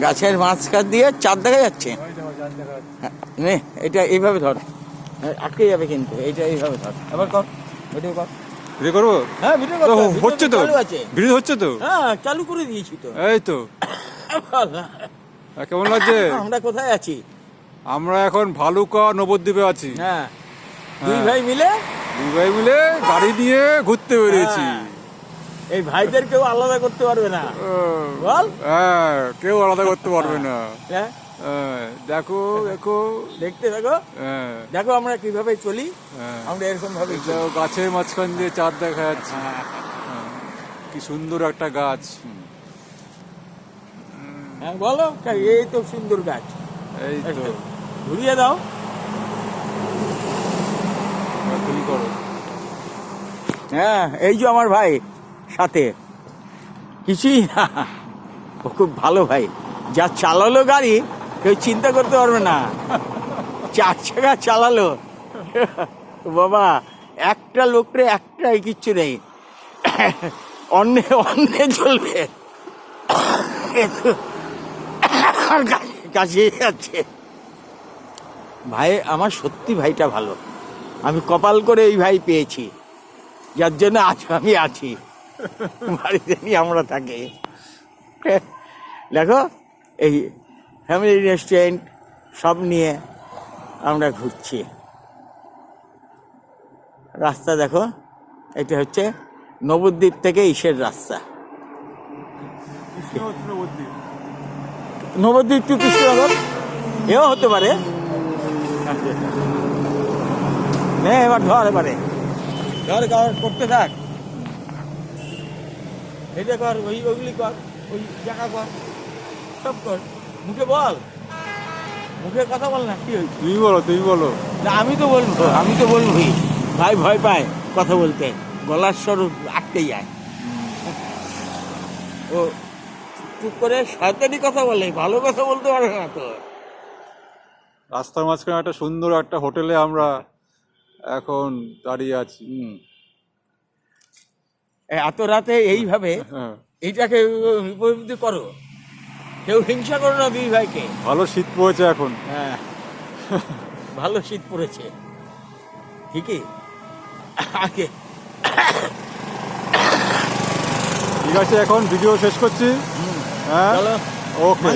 গাছের মাঝখান দিয়ে চাঁদ দেখা যাচ্ছে। নে এটা এইভাবে ধর, আটকে যাবে কিন্তু। এইটা এইভাবে ধর, আবার কর, ভিডিও কর। ভিডিও করবো? হ্যাঁ ভিডিও কর, হচ্ছে তো, ভিডিও হচ্ছে তো। হ্যাঁ চালু করে দিয়েছি তো। এই তো কেমন লাগছে? আমরা কোথায় আছি? আমরা এখন ভালুকা নবদ্বীপে আছি। হ্যাঁ, দুই ভাই মিলে গাড়ি নিয়ে ঘুরতে বেরিয়েছি। এই ভাইদের কেউ আলাদা করতে পারবে না, বল? হ্যাঁ, কেউ আলাদা করতে পারবে না। হ্যাঁ, দেখো দেখো, দেখতে থাকো, দেখো আমরা কিভাবে চলি। আমরা এরকম ভাবে গাছের মাঝখান দিয়ে চাঁদ দেখা যাচ্ছে। কি সুন্দর একটা গাছ। হ্যাঁ বলো, এই তো সুন্দর গাছ। এই তো ঘুরিয়ে দাও, তুমি করো। হ্যাঁ এই যে আমার ভাই সাথে, কিছুই না, ও খুব ভালো ভাই। যা চালালো গাড়ি কেউ চিন্তা করতে পারবে না, 4 চাকা চালালো বাবা। একটা লোকরে একটাই কিচ্ছু নেই, অন্যে চলবে আর কাছে যাচ্ছে। ভাই আমার সত্যি ভাইটা ভালো, আমি কপাল করে এই ভাই পেয়েছি, যার জন্য আজ আমি আছি। বাড়িতে নিয়ে আমরা থাকি, দেখো এই ফ্যামিলি রেস্টুরেন্ট সব নিয়ে আমরা ঘুরছি। রাস্তা দেখো, এটা হচ্ছে নবদ্বীপ থেকে ইসের রাস্তা। নবদ্বীপ টু কৃষ্ণনগর এও হতে পারে। এবার ধর, এবারে ধর, করতে থাক। এটা কর, ওইগুলি কর, ওই জায়গা কর, সব কর। মুখে বল, মুখে কথা বল না। কি হয়েছে? তুমি বলো। না আমি তো বলবোই। ভাই ভয় পায় কথা বলতে, গলার স্বর আটকে যায়। ও চুপ করে শয়তানি কথা বলে, ভালো কথা বলতে পারে না তো। রাস্তার মাঝখানে একটা সুন্দর একটা হোটেলে আমরা এখন দাঁড়িয়ে আছি। এত রাতে এইভাবে এইটাকে উপলব্ধি করো, কেউ হিংসা করো না দুই ভাইকে। ভালো শীত পড়েছে এখন। হ্যাঁ ভালো শীত পড়েছে ঠিকই। আগে ঠিক আছে, এখন ভিডিও শেষ করছি। হ্যাঁ, ওকে।